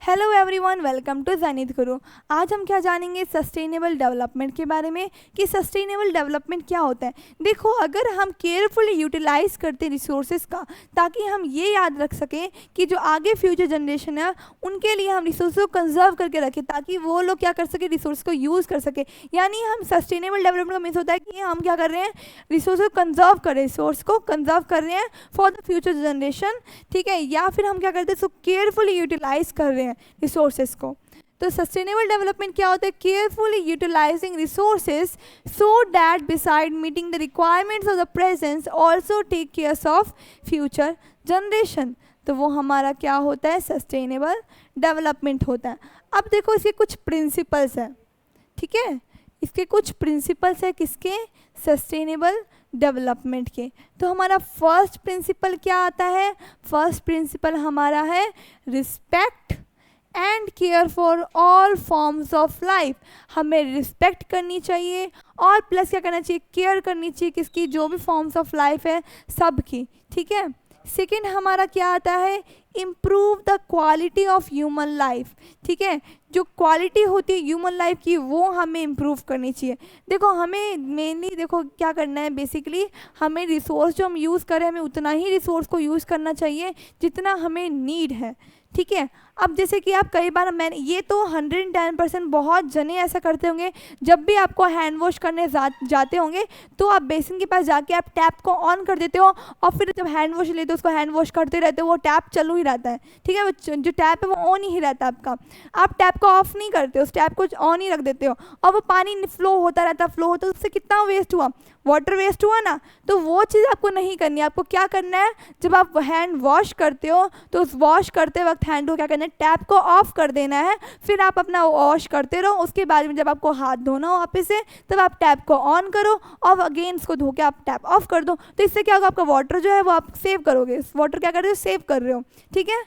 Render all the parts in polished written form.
Hello everyone, welcome to ज़ैनिथ गुरु। आज हम क्या जानेंगे सस्टेनेबल डेवलपमेंट के बारे में कि सस्टेनेबल डेवलपमेंट क्या होता है। देखो, अगर हम केयरफुली यूटिलाइज करते रिसोर्सेज का, ताकि हम ये याद रख सकें कि जो आगे फ्यूचर जनरेशन है उनके लिए हम रिसोर्स को कंजर्व करके रखें, ताकि वो लोग क्या कर सके, रिसोर्स को यूज़ कर सके। यानी हम सस्टेनेबल डेवलपमेंट का मीन्स होता है कि हम क्या कर रहे हैं, रिसोर्स को कंजर्व कर रहे हैं, रिसोर्स को कंजर्व कर रहे हैं फॉर द फ्यूचर जनरेशन, ठीक है। या फिर हम क्या करते हैं, इसको केयरफुली यूटिलाइज कर रहे हैं रिसोर्सेज को। तो सस्टेनेबल डेवलपमेंट क्या होता है, carefully utilizing resources so that beside meeting the requirements of the present also take care of future generation. तो वो हमारा क्या होता है, सस्टेनेबल डेवलपमेंट होता है। अब देखो, इसके कुछ प्रिंसिपल्स हैं, ठीक है। इसके कुछ प्रिंसिपल्स है किसके, सस्टेनेबल डेवलपमेंट के। तो हमारा फर्स्ट प्रिंसिपल क्या आता है, फर्स्ट प्रिंसिपल हमारा है respect and care for all forms of life. हमें रिस्पेक्ट करनी चाहिए और प्लस क्या करना चाहिए, केयर करनी चाहिए किसकी, जो भी फॉर्म्स ऑफ लाइफ है सब की, ठीक है। सेकेंड हमारा क्या आता है, improve the quality of human life, ठीक है। जो क्वालिटी होती है ह्यूमन लाइफ की वो हमें इम्प्रूव करनी चाहिए। देखो, हमें मेनली देखो क्या करना है, बेसिकली हमें रिसोर्स जो हम यूज़ करें, हमें उतना ही रिसोर्स को यूज़ करना चाहिए जितना हमें नीड है, ठीक है। अब जैसे कि आप कई बार, मैंने ये तो 110% बहुत जने ऐसा करते होंगे, जब भी आपको हैंड वॉश करने जाते होंगे तो आप बेसिन के पास जाके आप टैप को ऑन कर देते हो और फिर जब हैंड वॉश लेते हो उसको हैंड वॉश करते रहते हो, वो टैप चालू ही रहता है, ठीक है। वो जो टैप है वो ऑन ही रहता है आपका, आप टैप को ऑफ नहीं करते, उस टैप को ऑन ही रख देते हो और वो पानी फ्लो होता रहता, फ्लो होता है, उससे कितना वेस्ट हुआ, वाटर वेस्ट हुआ ना। तो वो चीज़ आपको नहीं करनी है। आपको क्या करना है, जब आप हैंड वॉश करते हो तो उस वॉश करते वक्त हैंड को क्या करना है, टैप को ऑफ कर देना है, फिर आप अपना वॉश करते रहो। उसके बाद में जब आपको हाथ धोना हो वापस से, तब आप टैप को ऑन करो और अगेन इसको धो के आप टैप ऑफ कर दो। तो इससे क्या होगा, आपका वाटर जो है वो आप सेव करोगे, वाटर क्या कर रहे हो, सेव कर रहे हो, ठीक है।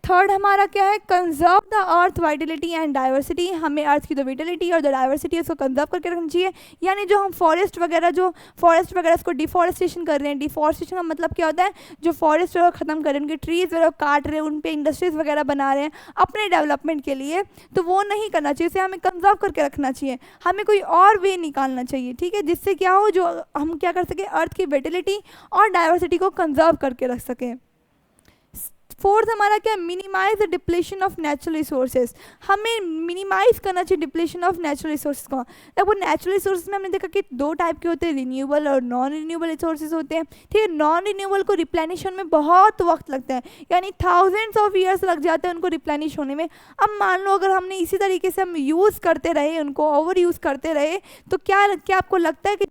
थर्ड हमारा क्या है, conserve the earth Vitality and diversity. हमें अर्थ की जो विटलिटी और जो डाइवर्सिटी है उसको कंजर्व करके रखनी चाहिए। यानी जो हम फॉरेस्ट वगैरह उसको डिफॉरेस्टेशन कर रहे हैं। डिफॉरेस्टेशन का मतलब क्या होता है, जो फॉरेस्ट वगैरह ख़त्म कर रहे हैं, उनके ट्रीज़ वगैरह काट रहे हैं, उन पर इंडस्ट्रीज़ वगैरह बना रहे हैं अपने डेवलपमेंट के लिए, तो वो नहीं करना चाहिए। इसे हमें कंजर्व करके रखना चाहिए, हमें कोई और वे निकालना चाहिए, ठीक है, जिससे क्या हो, जो हम क्या कर सकें, अर्थ की विटलिटी और डाइवर्सिटी को कंजर्व करके रख सकें। फोर्थ हमारा क्या, minimize the depletion of natural resources. हमें मिनिमाइज करना चाहिए डिप्लेशन ऑफ नेचुरल रिसोर्सेज को। देखो, नेचुरल रिसोर्सेज में हमने देखा कि दो टाइप के होते हैं, रिन्यूएबल और नॉन रिन्यूएबल रिसोर्सेज होते हैं, ठीक है। नॉन रिन्यूएबल को रिप्लेनिश होने में बहुत वक्त लगता है, यानी थाउजेंड्स ऑफ ईयर्स लग जाते हैं उनको रिप्लेनिश होने में। अब मान लो अगर हमने इसी तरीके से हम यूज़ करते रहे, उनको ओवर यूज़ करते रहे, तो क्या आपको लगता है कि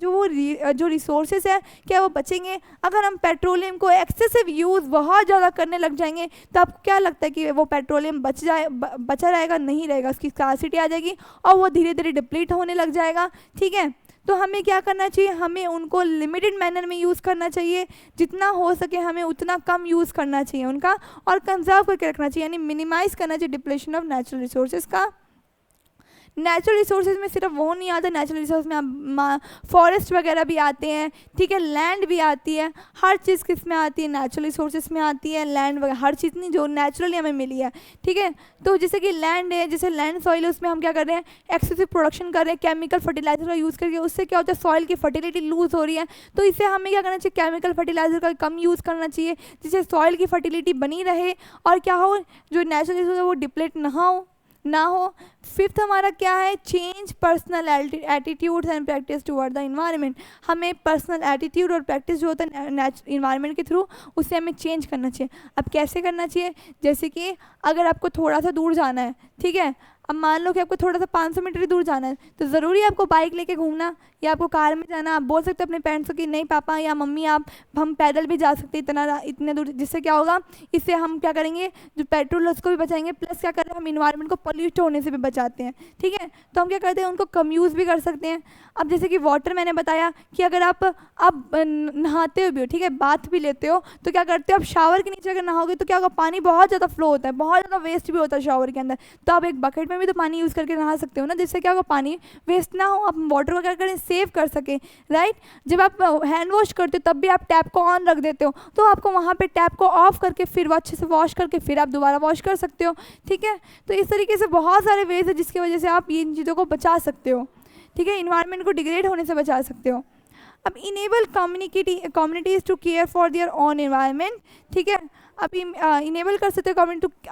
जो रिसोर्सेज है क्या वो बचेंगे? अगर हम पेट्रोलियम को एक्सेसिव यूज़ बहुत ज़्यादा करने लग जाएंगे तो आपको क्या लगता है कि वो पेट्रोलियम बचा रहेगा? नहीं रहेगा, उसकी स्कार्सिटी आ जाएगी और वो धीरे धीरे डिप्लीट होने लग जाएगा, ठीक है। तो हमें क्या करना चाहिए, हमें उनको लिमिटेड मैनर में यूज़ करना चाहिए, जितना हो सके हमें उतना कम यूज़ करना चाहिए उनका, और कंजर्व करके रखना चाहिए, यानी मिनिमाइज करना चाहिए डिप्लेशन ऑफ नेचुरल रिसोर्सेज का। नेचुरल रिसोर्सेज में सिर्फ वो नहीं आता, नेचुरल रिसोर्स में फॉरेस्ट वगैरह भी आते हैं, ठीक है, लैंड भी आती है, हर चीज़ किस में आती है, नेचुरल रिसोर्सेज में आती है, लैंड वगैरह हर चीज़ नहीं जो नेचुरली हमें मिली है, ठीक है। तो जैसे कि लैंड है, जैसे लैंड सॉइल है, उसमें हम क्या कर रहे हैं, एक्सेसिव प्रोडक्शन कर रहे हैं केमिकल फर्टिलाइजर का यूज़ करके, उससे क्या होता है, सॉइल की फर्टिलिटी लूज़ हो रही है। तो इससे हमें क्या करना चाहिए, केमिकल फर्टिलाइजर का कम यूज़ करना चाहिए, जिससे सॉइल की फर्टिलिटी बनी रहे और क्या हो, जो नेचुरल रिसोर्स है वो डिप्लीट ना हो। फिफ्थ हमारा क्या है, change personal attitudes and practice toward the environment. हमें पर्सनल एटीट्यूड और प्रैक्टिस जो होता है इन्वायरमेंट के थ्रू, उससे हमें चेंज करना चाहिए। अब कैसे करना चाहिए, जैसे कि अगर आपको थोड़ा सा दूर जाना है, ठीक है, अब मान लो कि आपको थोड़ा सा 500 मीटर दूर जाना है, तो ज़रूरी है आपको बाइक लेके घूमना या आपको कार में जाना? आप बोल सकते हैं अपने पेरेंट्स को कि नहीं पापा या मम्मी हम पैदल भी जा सकते हैं इतने दूर। जिससे क्या होगा, इससे हम क्या करेंगे, जो पेट्रोल है उसको भी बचाएंगे, प्लस क्या करें, हम इन्वायरमेंट को पॉल्यूट होने से भी बचाते हैं, ठीक है। तो हम क्या करते हैं, उनको कम यूज़ भी कर सकते हैं। अब जैसे कि वाटर मैंने बताया कि अगर आप नहाते हुए भी हो, ठीक है, बाथ भी लेते हो, तो क्या करते हो, आप शावर के नीचे अगर नहाओगे तो क्या होगा, पानी बहुत ज़्यादा फ्लो होता है, बहुत ज़्यादा वेस्ट भी होता है शावर के अंदर। तो आप एक बकेट में भी तो पानी यूज़ करके नहा सकते हो ना, जिससे क्या होगा पानी वेस्ट ना हो, आप वाटर को क्या करें सेव कर सकें, राइट। जब आप हैंड वॉश करते हो तब भी आप टैप को ऑन रख देते हो, तो आपको वहाँ पे टैप को ऑफ करके फिर वो अच्छे से वॉश करके फिर आप दोबारा वॉश कर सकते हो, ठीक है। तो इस तरीके से बहुत सारे वेज है जिसकी वजह से आप इन चीज़ों को बचा सकते हो, ठीक है, इन्वायरमेंट को डिग्रेड होने से बचा सकते हो। अब enable communities to care for their own environment, ठीक है। अब इनेबल कर सकते हो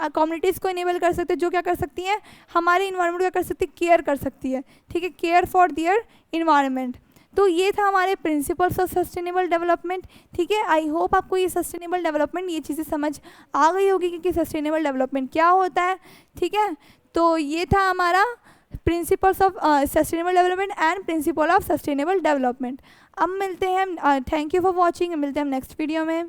कम्युनिटीज़ को इनेबल कर सकते हैं जो क्या कर सकती हैं, हमारे इन्वायरमेंट को क्या कर सकती है, केयर कर सकती है, ठीक है, केयर फॉर देयर इन्वायरमेंट। तो ये था हमारे प्रिंसिपल्स ऑफ सस्टेनेबल डेवलपमेंट, ठीक है। आई होप आपको ये सस्टेनेबल डेवलपमेंट ये चीज़ें समझ आ गई होगी कि सस्टेनेबल डेवलपमेंट क्या होता है, ठीक है। तो ये था हमारा principles of sustainable development and principle of sustainable development. अब मिलते हैं, थैंक यू फॉर वॉचिंग, मिलते हैं हम नेक्स्ट वीडियो में।